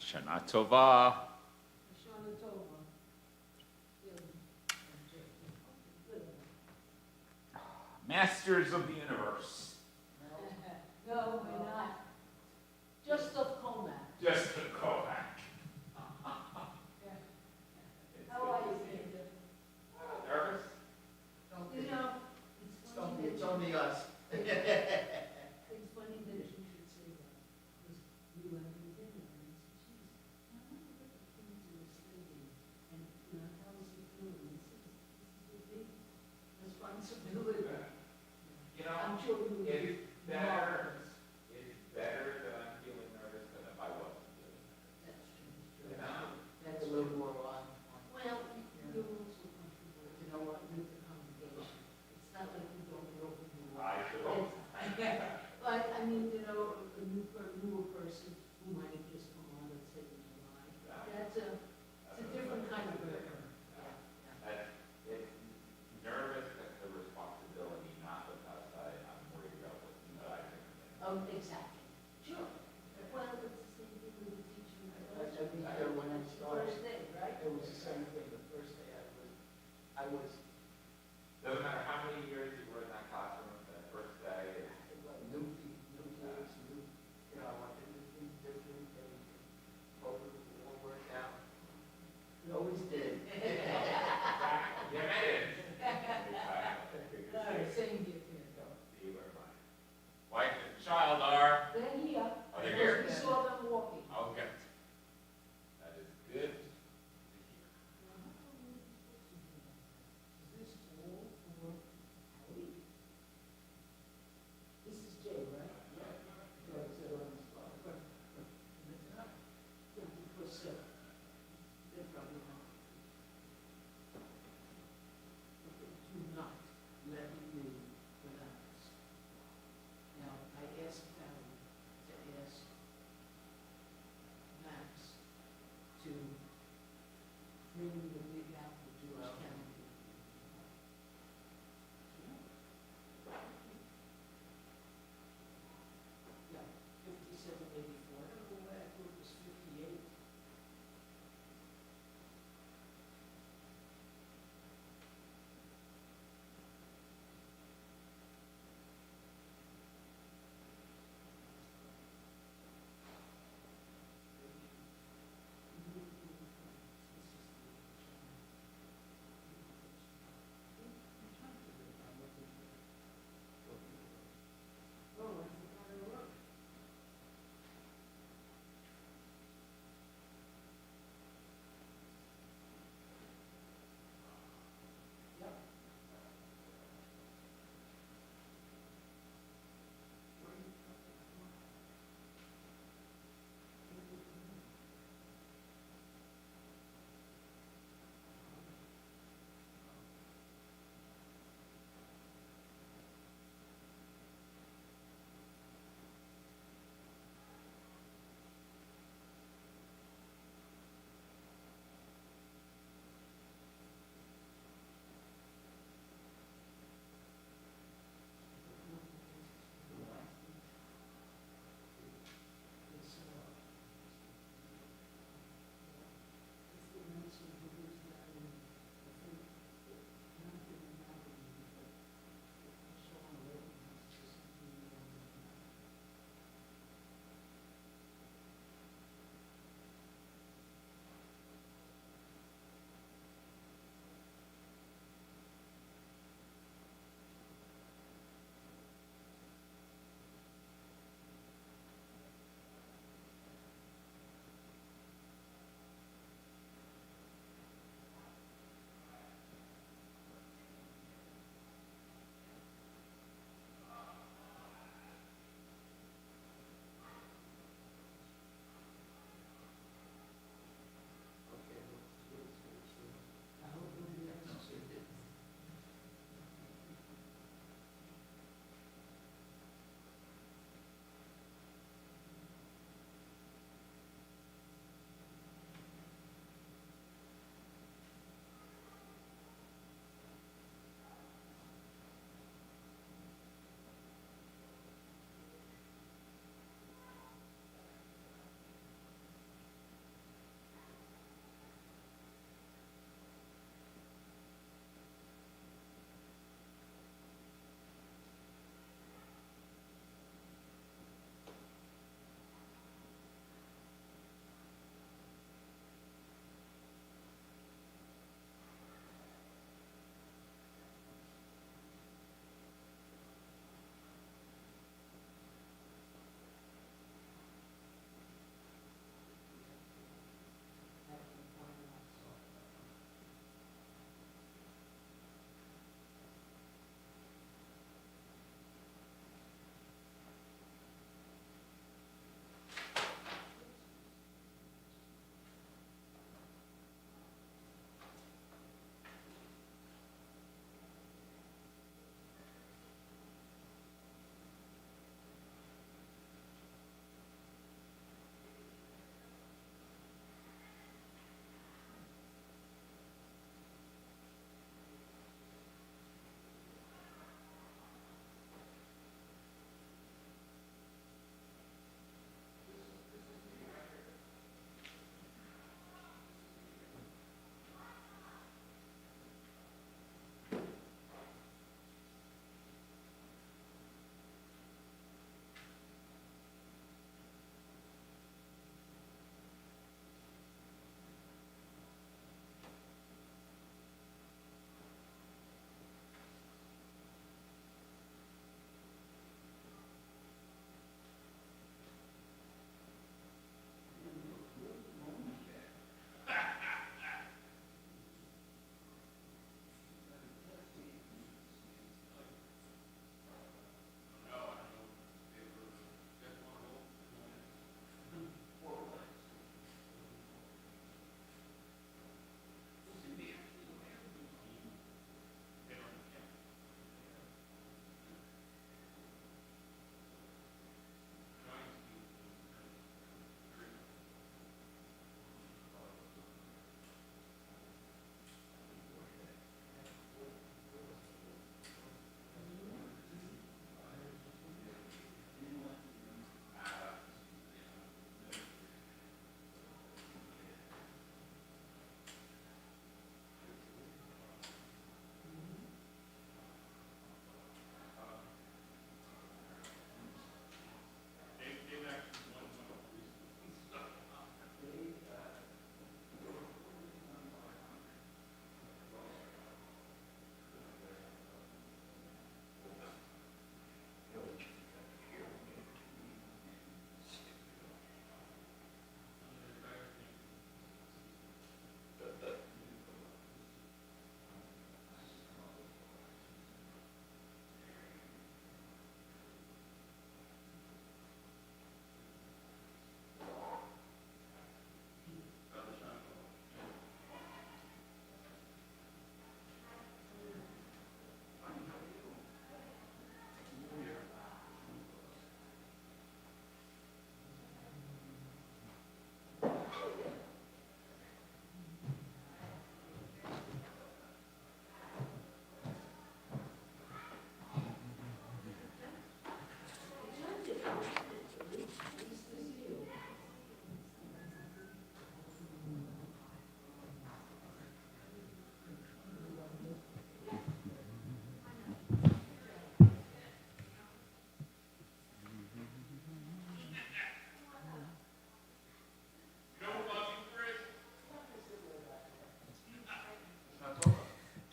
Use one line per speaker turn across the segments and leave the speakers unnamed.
Shana Tova.
Shana Tova.
Masters of the universe.
No, we're not. Just of Comac.
Just to go back.
How are you, Peter?
Nervous?
You know,
It's only us.
it's funny that you should say that, because we went to dinner and I said, geez, I wonder what the kids are thinking, and, you know, how is he feeling? He says, this is a big responsibility.
You know,
I'm sure you would
it's
be
better,
marvelous.
it's better that I'm feeling nervous than if I wasn't feeling nervous.
That's true.
You know?
That's
A little more on.
Well, you're also comfortable, you know what, with the congregation. It's not like you don't know who you are.
I should hope.
But, I mean, you know, a newer person who might have just come on and said in July, it's a different kind of burden.
It's nervous at the responsibility, not because I'm worried about what I think.
Exactly. Sure. Well, it's the same thing with the teaching.
When I started,
First day, right?
it was the same thing. The first day I was,
Doesn't matter how many years you were in that classroom, that first day,
new kids, you know, I wanted to do different things. Hoping it won't work out. It always did.
you made it.
Same here, Peter.
You were my wife and child are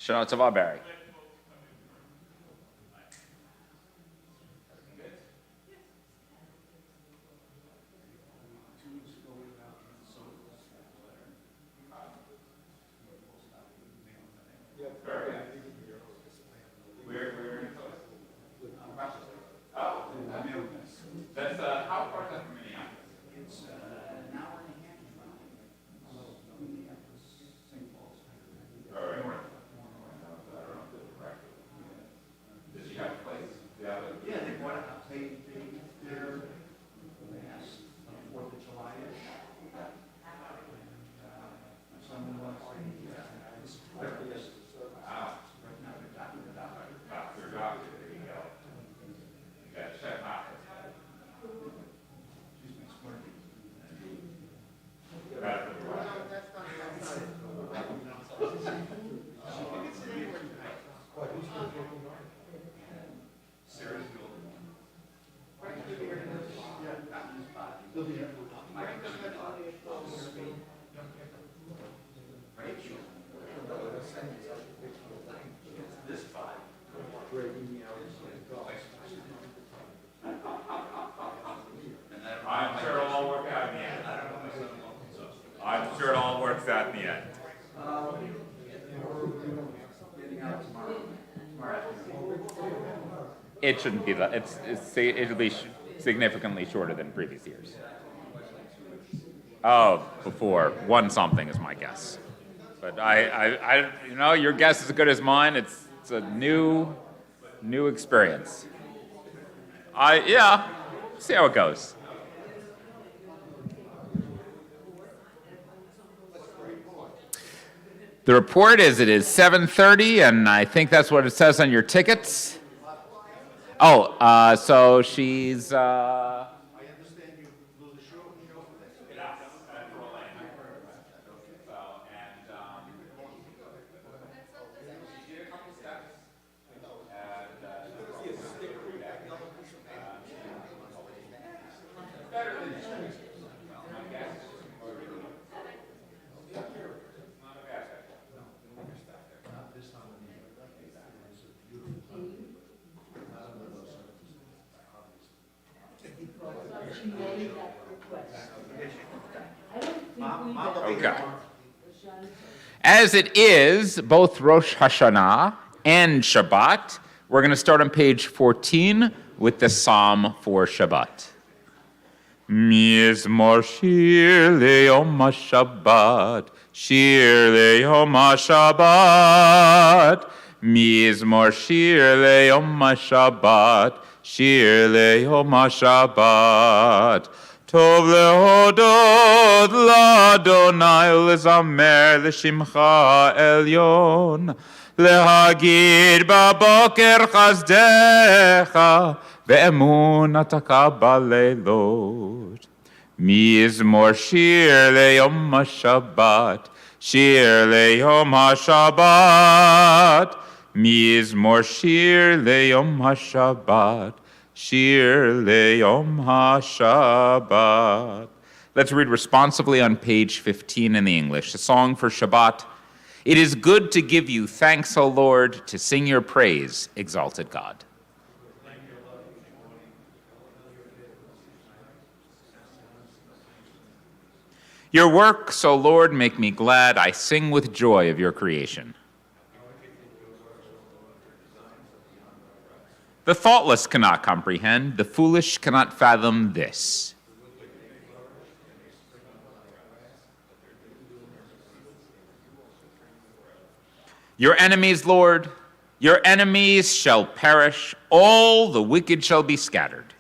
Shana Tova, Barry.
That's, how far is that from Minneapolis?
It's an hour and a half from Minneapolis, St. Paul's.
All right. Does she have a place? Yeah.
Yeah, they bought it, they're, last, 4th of July. Someone wants to,
Wow.
right now they're talking about it.
Your doctor, there you go. You got to check out.
She's my smart. Sarah's the older one. This five. I'm sure it'll all work out in the end. I'm sure it all works out in the end. Getting out tomorrow.
It shouldn't be that. It'll be significantly shorter than previous years. Oh, before 1 something is my guess. But your guess is as good as mine. It's a new experience. See how it goes. The report is it is 7:30, and I think that's what it says on your tickets. Oh, so she's.
I understand you blew the show for this.
She made that request. I don't think we
Okay. As it is both Rosh Hashanah and Shabbat, we're going to start on page 14 with the Psalm for Shabbat. Mizmor shir le'yom HaShabbat, shir le'yom HaShabbat. Mizmor shir le'yom HaShabbat, shir le'yom HaShabbat. Tov lehodot l'Adonai u'lezamer l'shimcha elyon. Lehagid baboker chazdecha ve'emunataka baleilot. Mizmor shir le'yom HaShabbat, shir le'yom HaShabbat. Mizmor shir le'yom HaShabbat, shir le'yom HaShabbat. Let's read responsively on page 15 in the English, the song for Shabbat. It is good to give you thanks, O Lord, to sing your praise, exalted God. Your works, O Lord, make me glad. I sing with joy of your creation. The thoughtless cannot comprehend, the foolish cannot fathom this. Your enemies, Lord, your enemies shall perish, all the wicked shall be scattered.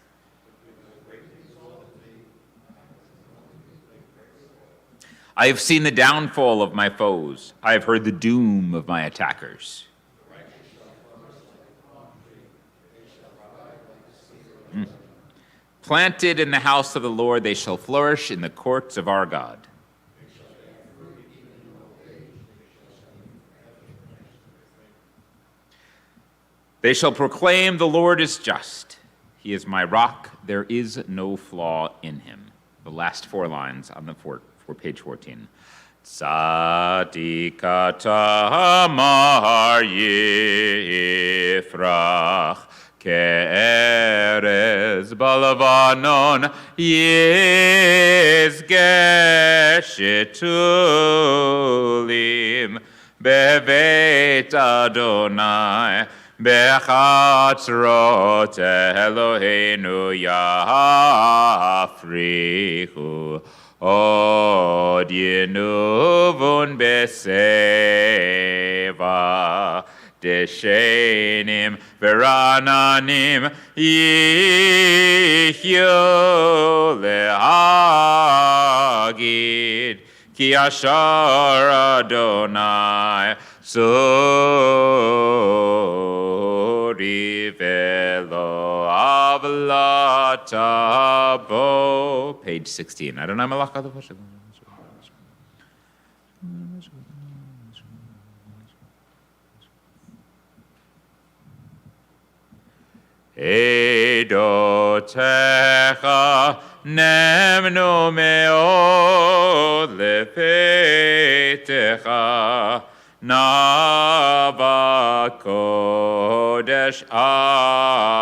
I have seen the downfall of my foes. I have heard the doom of my attackers. Planted in the house of the Lord, they shall flourish in the courts of our God. They shall proclaim the Lord is just. He is my rock. There is no flaw in him. The last 4 lines on the for page 14. Tzadikata Mar Yifrach Ke'erez Balavanon Yizgeshetulim Beveit Adonai Bechatzrot Eloheinu Yafrichu Od Yenuvun Beseva Deshenim Verananim Yihyu Lehagid Ki Ashar Adonai Suri Velo Avlatabo. Page 16. Adonai Malach Adu Hashem. Edotecha nemnu meod lefetecha nava kodesh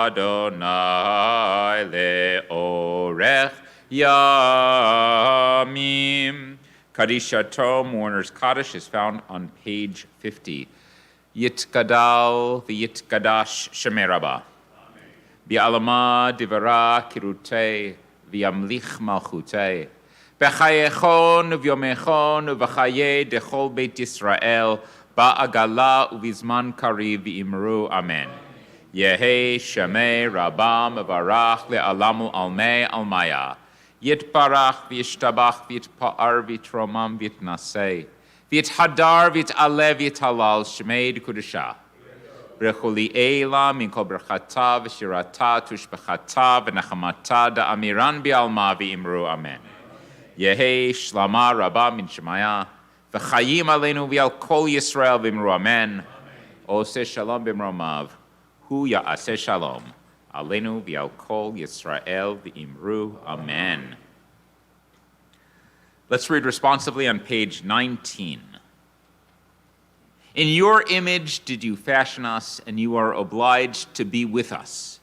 Adonai leorech yamim. Kadishato, Mourner's Kaddish, is found on page 50. Yitkadal v'yitkadash Shemei Rabbah. Bi'alama divara kirutei v'yamlich malchutei. B'chayechon v'yomechon v'chaye dechol Beit Yisrael ba'agala uvizman kariv v'imru amen. Yehe Shemei Rabbah mevarach le'alamu almei almaya. Yitbarach v'yishtabach v'yitpa'ar v'yitromam v'yitnasei. V'yithadar v'yit'aleh v'yithalal Shemei d'Kudashah. Brechuli Eila min kol berchata v'shirata tushbechata v'nachamata da'amiran bi'alma v'imru amen. Yehi shlama rabba min shemaya v'chayim aleinu v'al kol Yisrael v'imru amen. Oseh shalom b'imromav hu ya'aseh shalom aleinu v'al kol Yisrael v'imru amen. Let's read responsively on page 19. In your image did you fashion us, and you are obliged to be with us.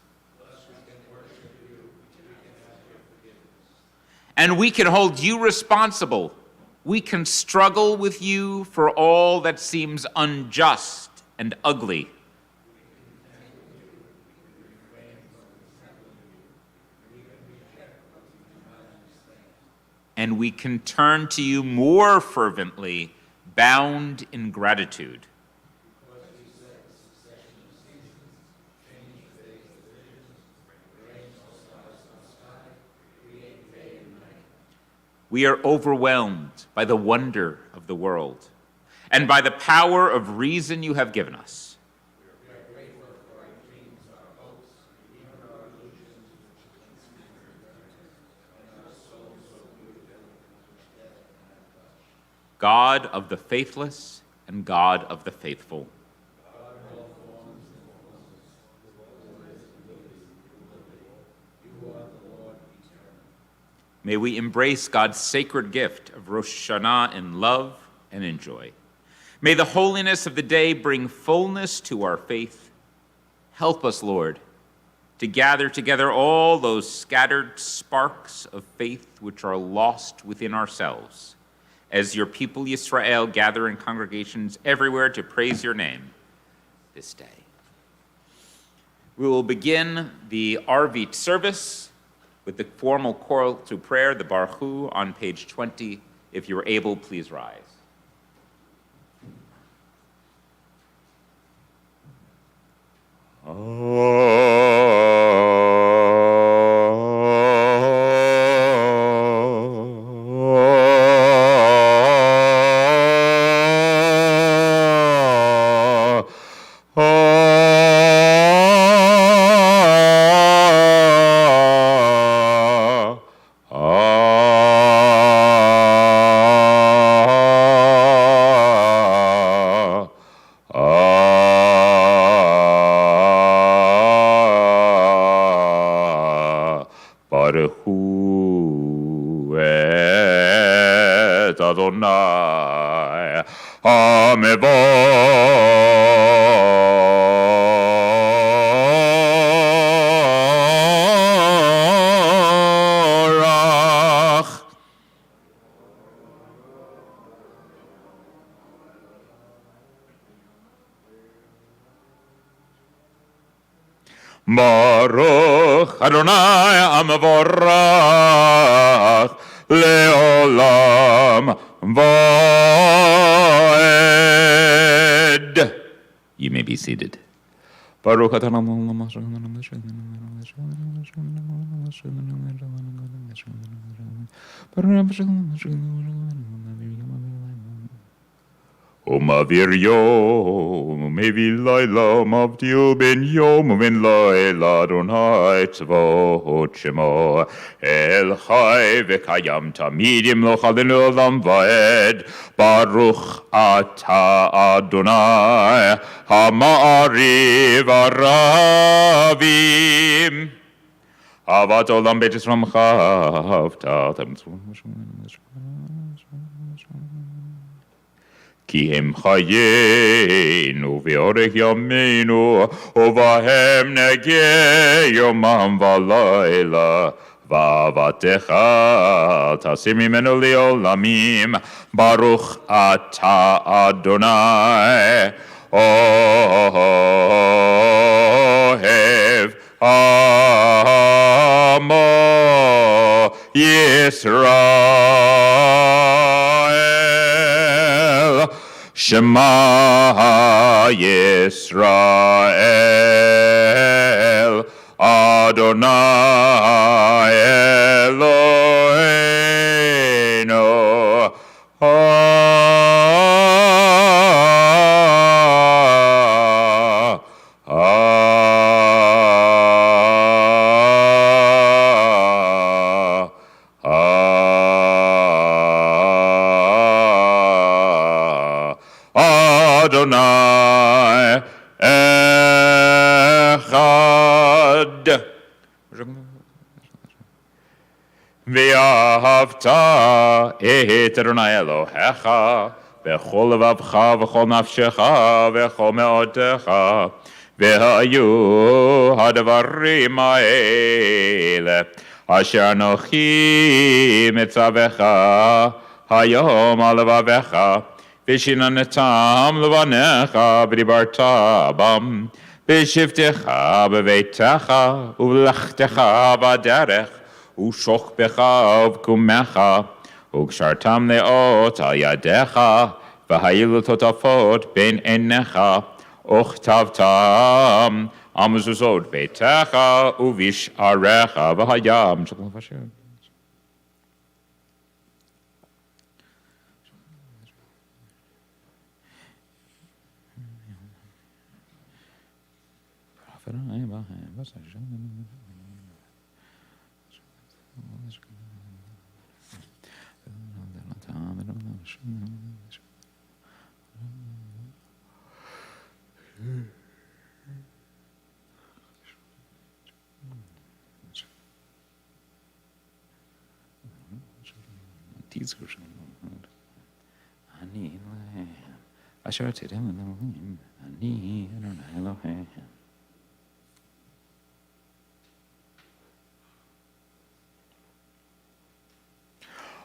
And we can hold you responsible. We can struggle with you for all that seems unjust and ugly. And we can turn to you more fervently, bound in gratitude. We are overwhelmed by the wonder of the world and by the power of reason you have given us. God of the faithless and God of the faithful. May we embrace God's sacred gift of Rosh Hashanah in love and in joy. May the holiness of the day bring fullness to our faith. Help us, Lord, to gather together all those scattered sparks of faith which are lost within ourselves, as your people Yisrael gather in congregations everywhere to praise your name this day. We will begin the Arvit service with the formal call to prayer, the Baruch Hu, on page 20. If you're able, please rise. Baruch hu et Adonai Hamevorach. Baruch Adonai Hamevorach Leolam Vaed. You may be seated. Baruch Adonai Umavir yom, mevi laila, mavdil ben yom, ben laila, Adonai tzvot shemo, el chai v'kayam tamidim lochalin olam vaed, Baruch ata Adonai, ha'ma'ariv aravim, avat olam beit Yisraelcha, avtatem כי הם חיינו ואורך ימינו ובהם נגה יומם ולילה ואהבתך תסיר ממנו לעולמים ברוך אתה אדוני אוהב עמו ישראל Shema Yisrael Adonai Eloheinu Adonai Echad. Ve'ahavta et Adonai Elohecha v'chol levavcha v'chol nafshecha v'chol me'otecha ve'hayu hadavarim ha'ele asher anochi mitzavecha hayom al levavecha V'shinanatam levanecha v'dibarta bam v'shivtecha b'veitecha u'v'lechtecha b'derech u'shochbecha u'v'kumecha u'kshartam le'ot al yadecha v'hayilu totafot ben enecha u'chtavtam amzuzot beitecha u'v'isharecha v'hayam Shalom Hashem.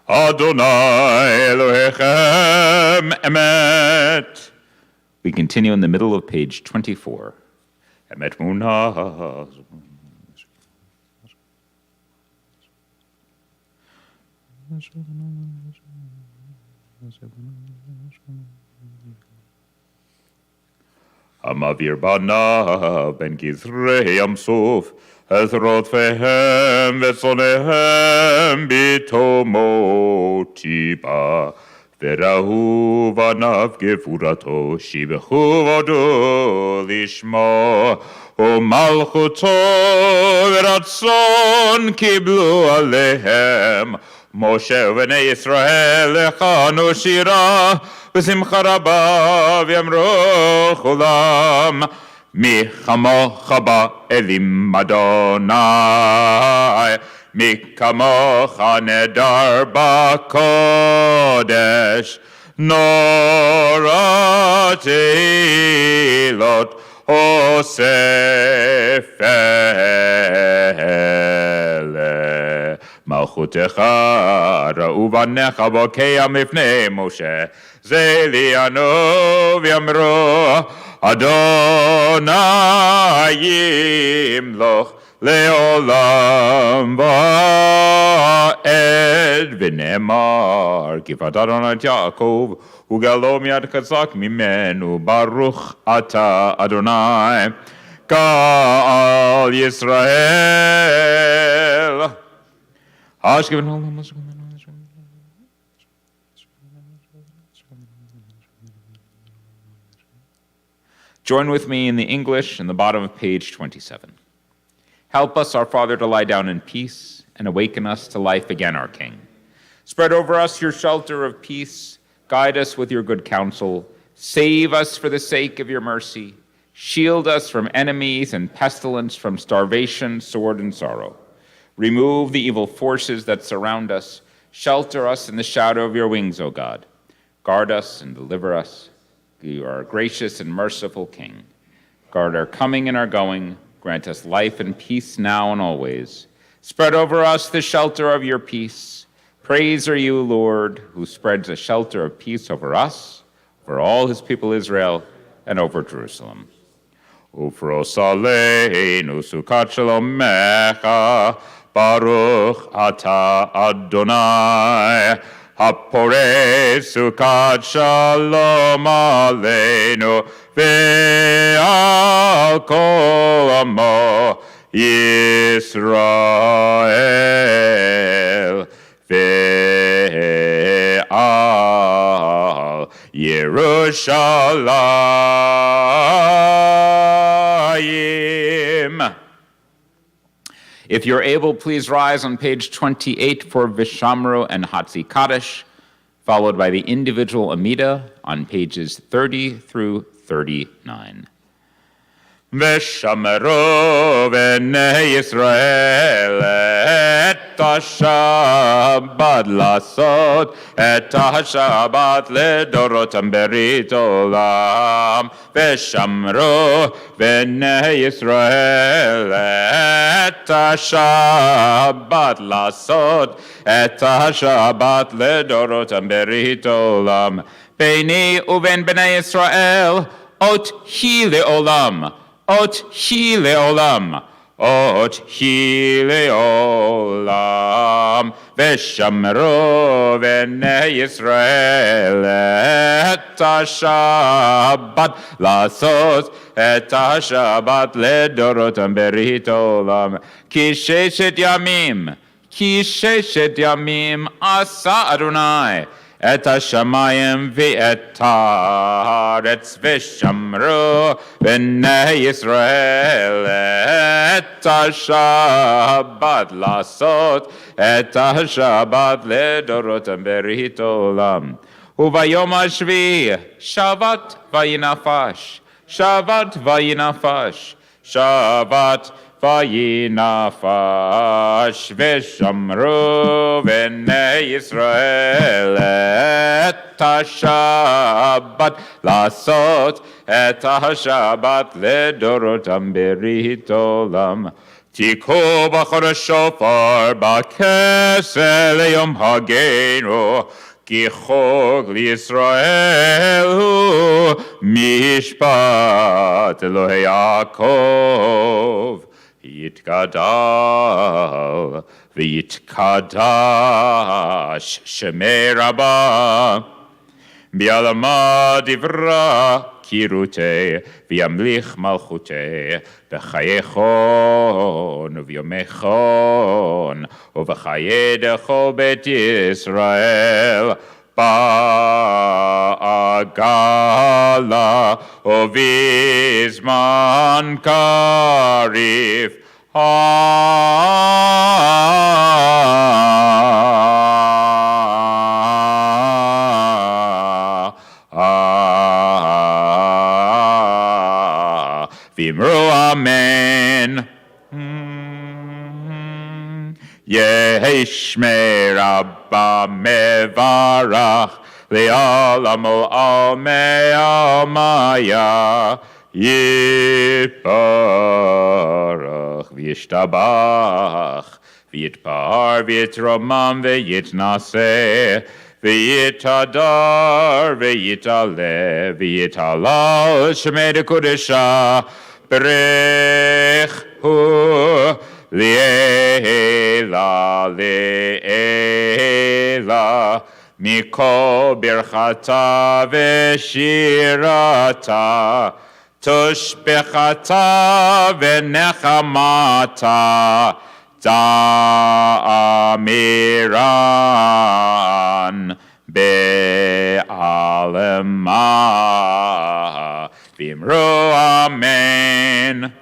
Adonai Elohechem Emet. We continue in the middle of page 24. Emet Munah. Amavir bana ben Gizrei Yamsuf Ezrot fehem vesonehem bitomotiba Verahu vanav gevurato shibehu vado lishmo Umalchuto veratzon kiblu alehem Moshe v'nei Yisrael lechanu shira v'simcha rabba v'yamro chulam Mi chamocha ba'elim Adonai מי כמוך נדר בקודש, נורא תהילות אוסף אלה. מלכותך ראו בניך בוקע מפני משה, זה ליאנו ויאמרו, אדוני ימלוך לעולם ועד, ונאמר, כיפת אדוני את יעקב, וגאלו מיד חזק ממנו, ברוך אתה אדוני, גאל ישראל. השכיבן העולם, Join with me in the English in the bottom of page 27. Help us, our Father, to lie down in peace and awaken us to life again, our King. Spread over us your shelter of peace. Guide us with your good counsel. Save us for the sake of your mercy. Shield us from enemies and pestilence, from starvation, sword, and sorrow. Remove the evil forces that surround us. Shelter us in the shadow of your wings, O God. Guard us and deliver us. You are a gracious and merciful King. Guard our coming and our going. Grant us life and peace now and always. Spread over us the shelter of your peace. Praise are you, Lord, who spreads a shelter of peace over us, over all his people Israel, and over Jerusalem. Ufros aleinu sukat shalomecha, baruch ata Adonai. Hapore sukat shalom aleinu, ve'al kol amo Yisrael, ve'al Yerushalayim. If you're able, please rise on page 28 for Vishamro and Hatzi Kaddish, followed by the individual Amida on pages 30 through 39. Vishamro v'nei Yisrael et ha-shabbat lasot et ha-shabbat ledorotam berit olam. Vishamro v'nei Yisrael et ha-shabbat lasot et ha-shabbat ledorotam berit olam. Beini uven b'nei Yisrael ot hi le'olam. Ot hi le'olam, ot hi le'olam, v'shamro v'nei Yisrael et ha-shabbat lasos et ha-shabbat ledorotam berit olam. Ki sheshet yamim asa Adonai et ha-shamayim ve'et haaretz v'shamro v'nei Yisrael et ha-shabbat lasot et ha-shabbat ledorotam berit olam. Uvayom hashvi shavat vayinafash, shavat vayinafash, shavat vayinafash, v'shamro v'nei Yisrael et ha-shabbat lasot et ha-shabbat ledorotam berit olam. Tiku b'chodesh shofar b'kesel yom hagenu, ki chog liYisrael hu mishpat Elohei Yaakov. Yitkadal v'yitkadash shemei rabbah, bi'alama divra kirutei v'yamlich malchutei b'chayechon u'v'yomechon u'v'chayei dechol bet Yisrael ba'agala u'vizman karif V'imru amen. Yeshme Rabba Mevarach Le'olam Olmei Almaya Yitbarach V'yishtabach V'yitpar V'yitromam V'yitnaseh V'yitadar V'yitale V'yitalal Shemei Kodesha Brechu Le'ela Le'ela Mikol Birchata V'shirata Tushbechata V'nechamata Ta'amiran Be'alema V'imru Amen.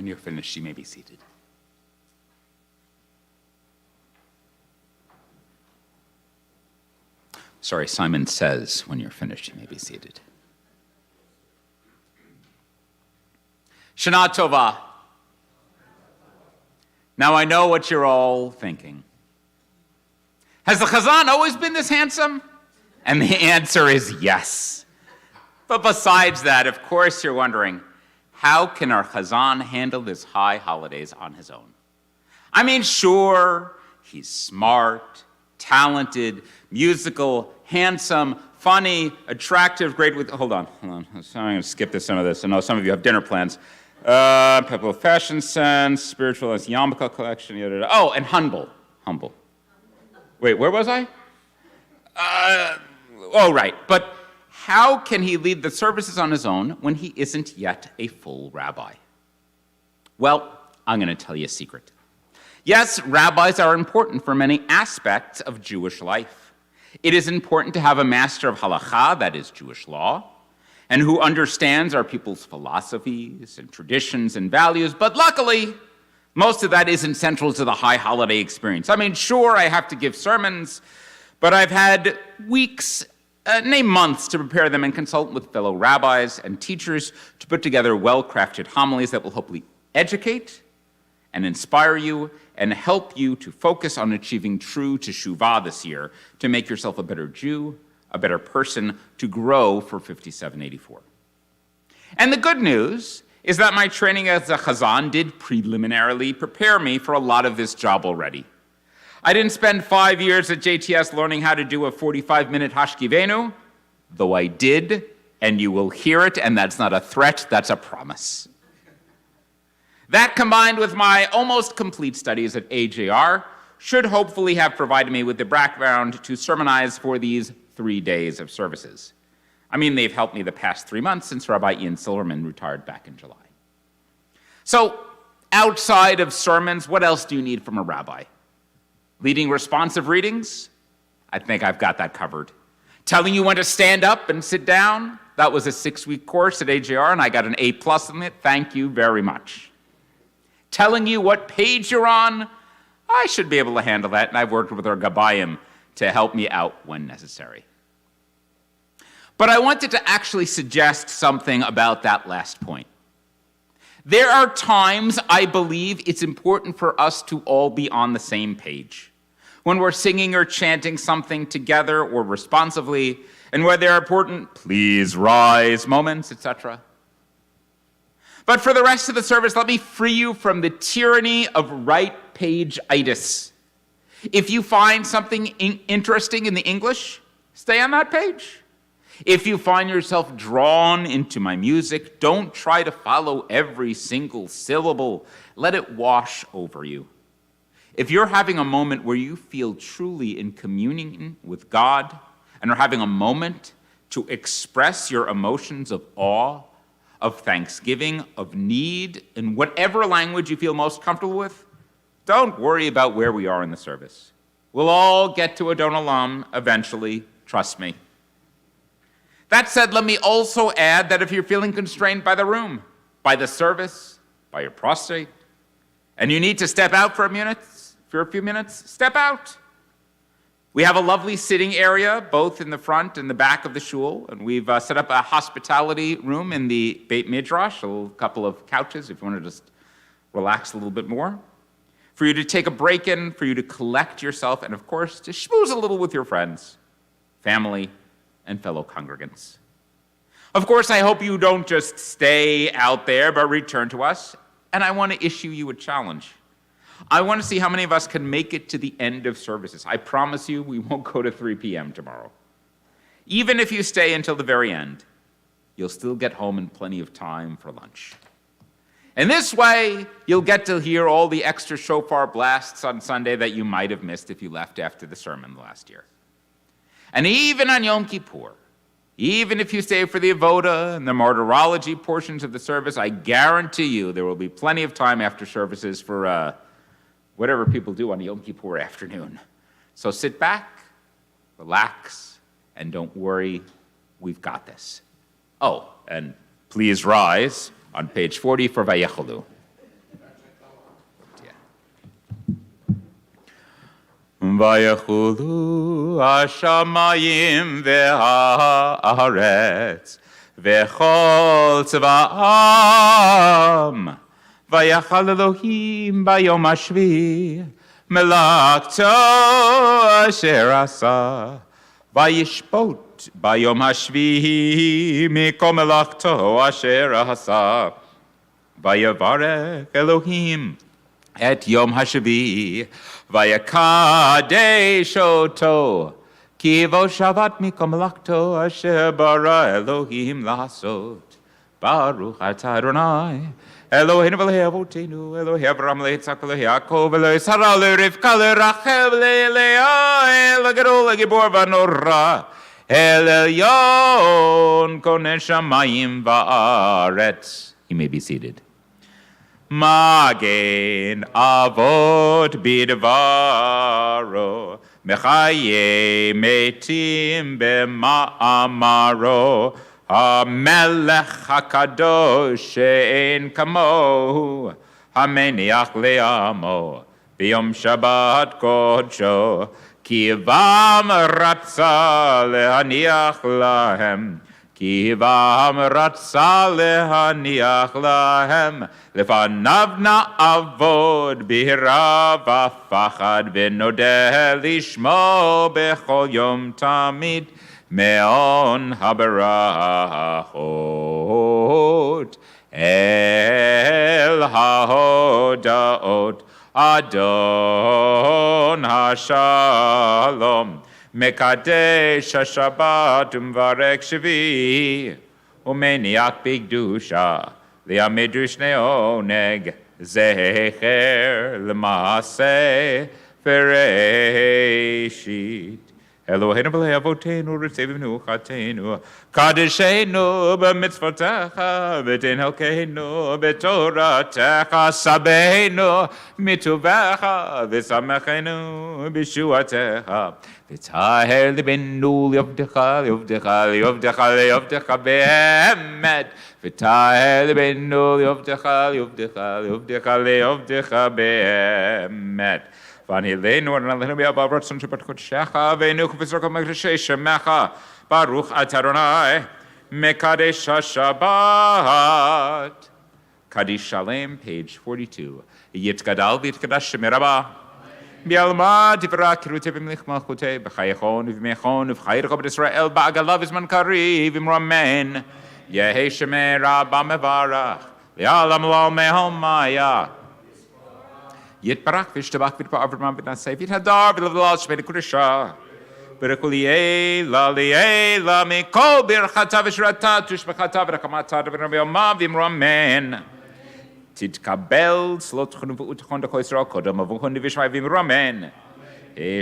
When you're finished, you may be seated. Sorry, Simon says, when you're finished, you may be seated. Shana Tova. Now I know what you're all thinking. Has the Chazan always been this handsome? And the answer is yes. But besides that, of course, you're wondering, how can our Chazan handle this high holidays on his own? I mean, sure, he's smart, talented, musical, handsome, funny, attractive, great with... Hold on. I'm going to skip some of this. I know some of you have dinner plans. People of fashion sense, spiritualist yarmulke collection, yada, yada. Oh, and humble. Wait, where was I? Right. But how can he lead the services on his own when he isn't yet a full rabbi? Well, I'm going to tell you a secret. Yes, rabbis are important for many aspects of Jewish life. It is important to have a master of halakha, that is Jewish law, and who understands our people's philosophies and traditions and values, but luckily, most of that isn't central to the high holiday experience. I mean, sure, I have to give sermons, but I've had weeks, months to prepare them and consult with fellow rabbis and teachers to put together well-crafted homilies that will hopefully educate and inspire you and help you to focus on achieving true teshuvah this year to make yourself a better Jew, a better person, to grow for 5784. And the good news is that my training as a chazan did preliminarily prepare me for a lot of this job already. I didn't spend 5 years at JTS learning how to do a 45-minute hashkivenu, though I did, and you will hear it, and that's not a threat, that's a promise. That, combined with my almost complete studies at AJR, should hopefully have provided me with the background to sermonize for these 3 days of services. I mean, they've helped me the past 3 months since Rabbi Ian Silverman retired back in July. So, outside of sermons, what else do you need from a rabbi? Leading responsive readings? I think I've got that covered. Telling you when to stand up and sit down? That was a 6-week course at AJR, and I got an A+ in it. Thank you very much. Telling you what page you're on? I should be able to handle that, and I've worked with our Gabayim to help me out when necessary. But I wanted to actually suggest something about that last point. There are times I believe it's important for us to all be on the same page. When we're singing or chanting something together or responsively, and where there are important please rise moments, etc. But for the rest of the service, let me free you from the tyranny of right-page-itis. If you find something interesting in the English, stay on that page. If you find yourself drawn into my music, don't try to follow every single syllable. Let it wash over you. If you're having a moment where you feel truly in communion with God and are having a moment to express your emotions of awe, of thanksgiving, of need, in whatever language you feel most comfortable with, don't worry about where we are in the service. We'll all get to Adon Olam eventually, trust me. That said, let me also add that if you're feeling constrained by the room, by the service, by your prostate, and you need to step out for a few minutes, step out. We have a lovely sitting area, both in the front and the back of the shul, and we've set up a hospitality room in the Beit Midrash, a couple of couches if you want to just relax a little bit more, for you to take a break in, for you to collect yourself, and of course, to schmooze a little with your friends, family, and fellow congregants. Of course, I hope you don't just stay out there, but return to us, and I want to issue you a challenge. I want to see how many of us can make it to the end of services. I promise you, we won't go to 3 p.m. tomorrow. Even if you stay until the very end, you'll still get home in plenty of time for lunch. And this way, you'll get to hear all the extra shofar blasts on Sunday that you might have missed if you left after the sermon last year. And even on Yom Kippur, even if you stay for the avoda and the martyrology portions of the service, I guarantee you there will be plenty of time after services for whatever people do on Yom Kippur afternoon. So sit back, relax, and don't worry, we've got this. Oh, and please rise on page 40 for Vayechalu. ויחולו השמיים והארץ וכל צבאם. ויחל אלוהים ביום השביעי מלאכתו אשר עשה. וישפוט ביום השביעי מכל מלאכתו אשר עשה. ויברך אלוהים את יום השביעי ויקדש אותו, כי בו שבת מכל מלאכתו אשר ברא אלוהים לעשות. ברוך אתה אדוני אלוהינו ואלוהי אבותינו, אלוהי אברהם, אלוהי יצחק, אלוהי יעקב, אלוהי שרה, לרבקה, לרחל, ללאה, אל הגדול, הגיבור והנורא, אל עליון, כונן שמיים וארץ. You may be seated. מגן אבות בדברו, מחיי מתים במאמרו, המלך הקדוש שאין כמוהו, המניח לעמו ביום שבת קודשו, כי בם רצה להניח להם, כי בם רצה להניח להם, לפניו נעבוד ביראה ופחד, ונודה לשמו בכל יום תמיד, מעון הברכות אל ההודעות. אדון השלום מקדש השבת ומברך שביעי, ומניח בקדושה לימד ושני עונג, זכר למעשה בראשית. אלוהינו ואלוהי אבותינו, רצה במנוחתנו, קדשנו במצוותיך, ותן חלקנו בתורתך, סבנו מטובך, ושמחנו בישועתך, ותהר לבנו לעבדך, לעבדך, לעבדך, לעבדך באמת, ותהר לבנו לעבדך, לעבדך, לעבדך, לעבדך באמת. ונהלנו ונהלנו ביבב רצון שבת קודשך, ונוך וזרוק מקדשי שמך, ברוך אתה אדוני מקדש השבת. קדיש שלם, page 42. יתגדל ויתקדש שמי רבה. בעלמא דברה קרותי במלך מלכותי, בחייכון ובמיכון ובחייך בית ישראל, בעגלה בזמן קריב אמרו אמן. יהי שמי רבה מברך, לעולם לא מהומיה. יתברך וישתבח ויתפאר ורמה ונעשה ויתהדר ולבלל שמי לקודשה. ברכו ליאלה ליאלה מכל ברכתה ושרתה תשבחתה ורחמתה ורבי יומה ואמרו אמן. תתקבל צלות תכונו ותכון דכל ישראל קודם אבוכון נבישמי ואמרו אמן.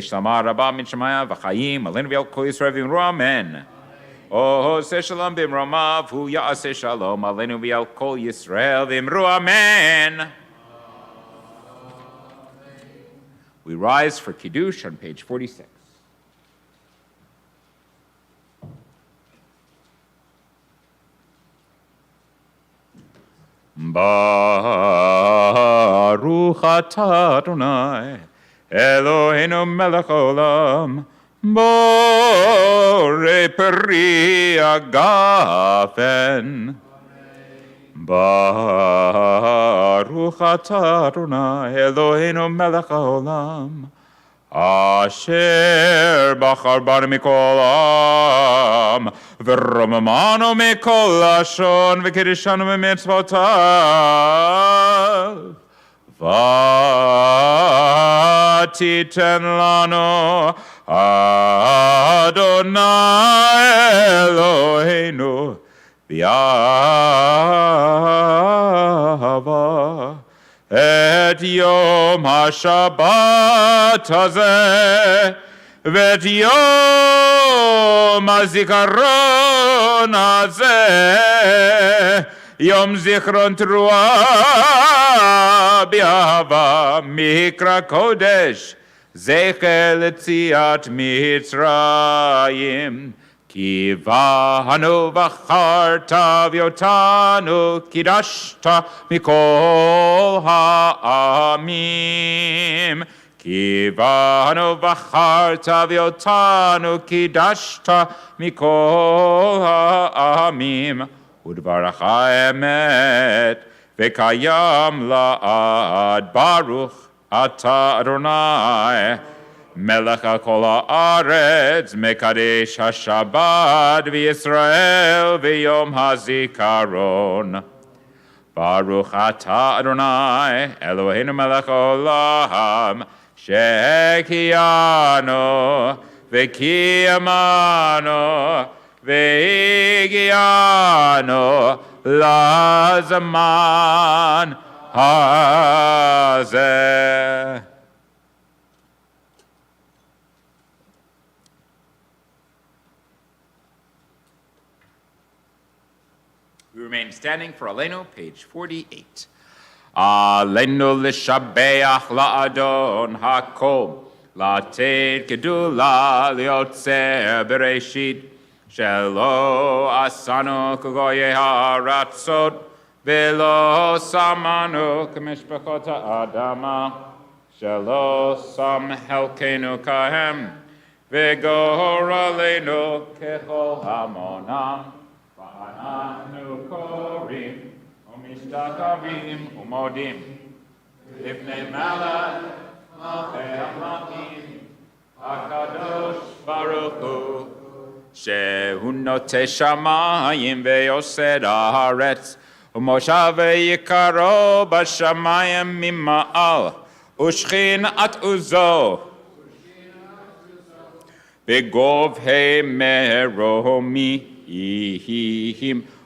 שלמה רבה מן שמיה וחיים עלינו ועל כל ישראל ואמרו אמן. עושה שלום במרומיו הוא יעשה שלום עלינו ועל כל ישראל ואמרו אמן. We rise for Kiddush on page 46. Baruch atah Adonai Eloheinu melech haolam borei peri hagafen. Baruch atah Adonai Eloheinu melech haolam asher bachar banu mikol am ורוממנו מכל לשון וקידשנו במצוותיו ותיתן לנו אדוני אלוהינו באהבה את יום השבת הזה ואת יום הזיכרון הזה, יום זיכרון תרועה באהבה מקרא קודש, זכר ליציאת מצרים. כי באנו בחרת ואותנו קידשת מכל העמים. כי בנו בחרת ואותנו קידשת מכל העמים, ודברך אמת וקיים לעד. ברוך אתה אדוני מלך על כל הארץ, מקדש השבת וישראל ויום הזיכרון. ברוך אתה אדוני אלוהינו מלך העולם, שהחיינו וקיימנו והגיענו לזמן הזה. We remain standing for Aleinu, page 48. Aleinu l'shabeach la'adon hakol, לתת גדולה ליוצר בראשית, שלא עשנו כגויי הארצות, ולא שמנו כמשפחות האדמה, שלא שם חלקנו כהם, וגורלנו ככל המונם. ואנחנו קוראים ומשתחווים ומודים לפני מלך מלכי המלכים הקדוש ברוך הוא, שהוא נוטה שמיים ויוסד הארץ, ומושב יקרו בשמיים ממעל, ושכינת עוזו בגובהי מרומיים,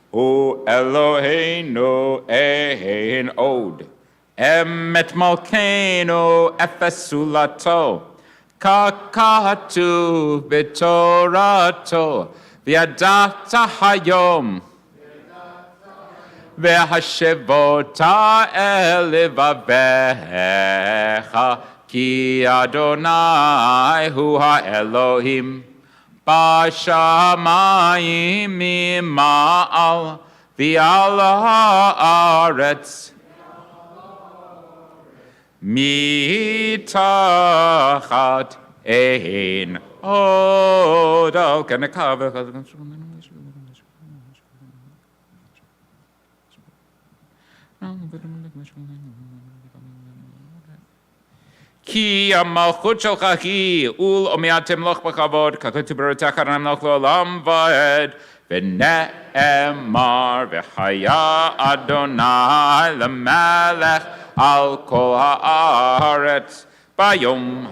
הוא אלוהינו אין עוד. אמת מלכנו אפס זולתו, ככתוב בתורתו, וידעת היום והשבות אל לבביך, כי אדוני הוא האלוהים בשמיים ממעל ועל הארץ מתחת אין עוד. על כן נקווה כי המלכות שלך היא, ולעולמי תמלוך בכבוד, ככתוב ברותיך נמלוך לעולם ועד. ונאמר וחיה אדוני למלך על כל הארץ. ביום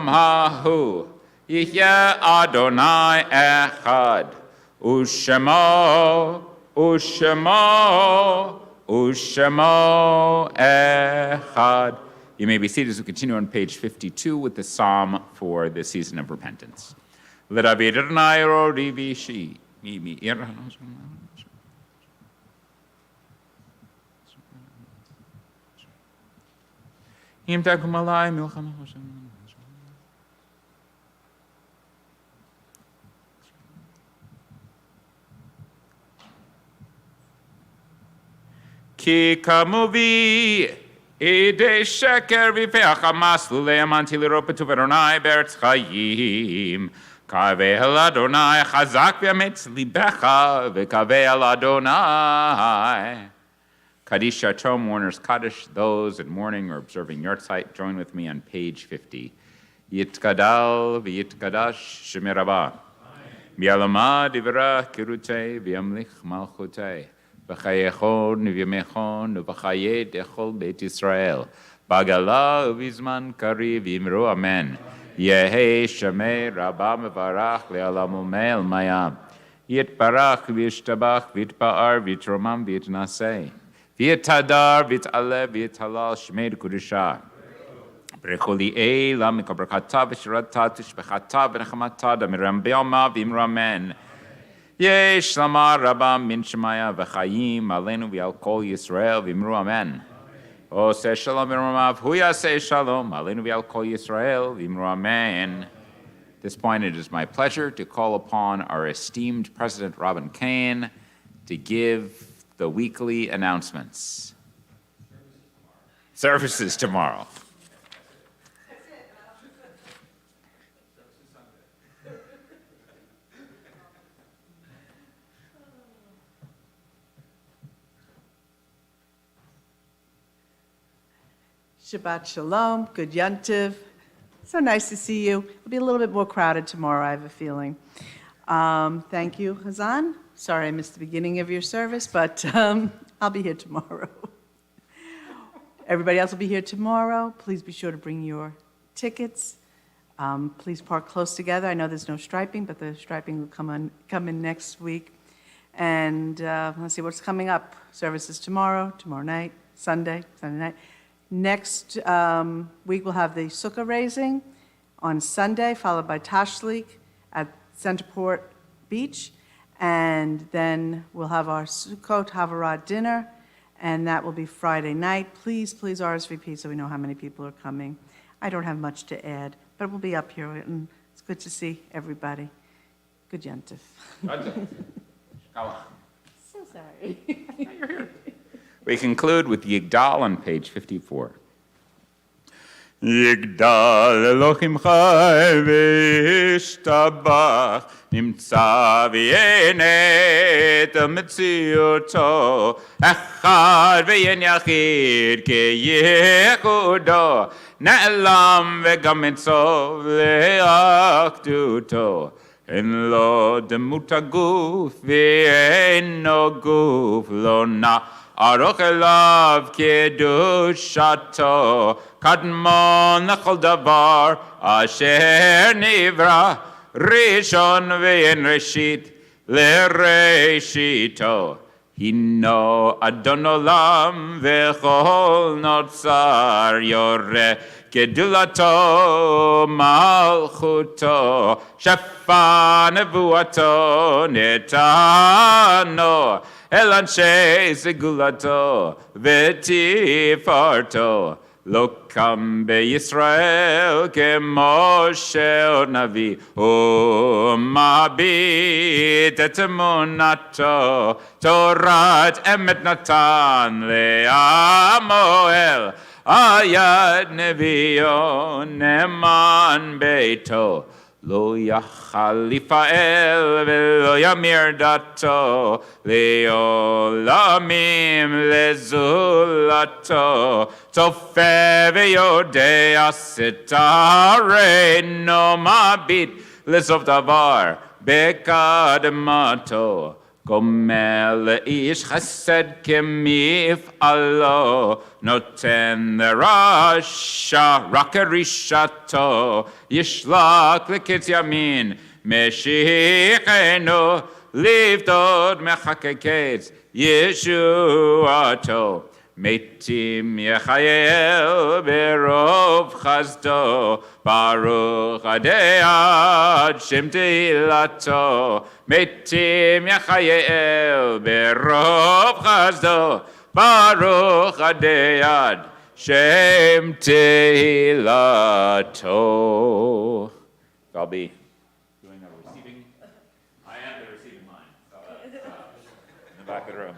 ההוא יהיה אדוני אחד, ושמו echad. You may be seated as we continue on page 52 with the psalm for the season of repentance. L'David Adonai rodi v'ishi, mi irhanos. Im takum alai milcham Hashem. כי כמובי עדי שקר ויפח המסלולי אמנתי לראות בטוב אדוני בארץ חיים. קווה אל אדוני חזק ואמץ ליבך וקווה אל אדוני. Kaddish Shatom, Mourners Kaddish, those in mourning or observing Yortzeit, join with me on page 50. Yitkadal v'yitkadash shemirabah. Bi'alama divra kirutei v'yamlich malchutei. B'chayechon v'yamechon v'chayet echol Beit Yisrael. Bagala uvizman kari v'imru amen. Yehe shamei rabba mevarach le'alam u'me'el mayam. Yitbarach v'yishtabach v'yitba'ar v'yitromam v'yitnasei. V'yitadar v'yit'aleh v'yit'halal shmei d'kudusha. Brechu li'ela mikabrakata v'shirata tishbechata v'nechamata d'miram be'oma v'imru amen. Yesh lama rabba min shemaya v'chayim aleinu v'al kol Yisrael v'imru amen. Oseh shalom v'romav hu yaseh shalom aleinu v'al kol Yisrael v'imru amen. At this point, it is my pleasure to call upon our esteemed President Robin Kane to give the weekly announcements. Services tomorrow.
Shabbat Shalom, good Yontiv. So nice to see you. It'll be a little bit more crowded tomorrow, I have a feeling. Thank you, Hazan. Sorry I missed the beginning of your service, but I'll be here tomorrow. Everybody else will be here tomorrow. Please be sure to bring your tickets. Please park close together. I know there's no striping, but the striping will come in next week. And let's see what's coming up. Services tomorrow night, Sunday night. Next week, we'll have the Sukkah raising on Sunday, followed by Tashlik at Centerport Beach. And then we'll have our Sukkot Havarah dinner, and that will be Friday night. Please RSVP so we know how many people are coming. I don't have much to add, but we'll be up here, and it's good to see everybody. Good Yontif. So sorry.
We conclude with Yigdal on page 54. Yigdal Elohim Chai v'ishtabach Nimtza v'yenet Metziuto Echad v'yen yachid Keyechudo Na'elam v'gam mitzov le'achduto En lo demut haguf v'eino guf lo na Aruch elav kedushato Kadmon lechol davar asher nivra Rishon ve'en reshit lereshito Hino adon olam v'chol notzar yoreh Gedulato malchuto Shefa nevuato netano El anshe segulato v'tifarto Lo kam beYisrael ke Moshe navi Umabit et emunato Torat emet natan le'amoel Ayad nevio neman beito Lo yachal lifael velo yamir dato Leolamim lezulato Tofe veyodea sitare no mabit Lesov davar bekademato Gomel ish chesed kemif alo Noten the rasha rakarishato Yishlak lekitz yamin Meshichenu Livdod mechakeketz Yeshuato Metim Yechayel berov chazdo Baruch Adead Shem Tehilato Metim Yechayel berov chazdo Baruch Adead Shem Tehilato. I'll be doing a receiving. I am the receiving line. In the back of the room.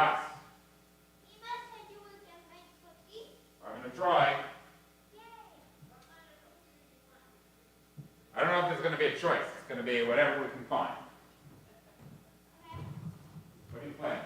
Yes.
Eva said you would get my cookie.
I'm gonna try. I don't know if there's gonna be a choice. It's gonna be whatever we can find. What do you plan?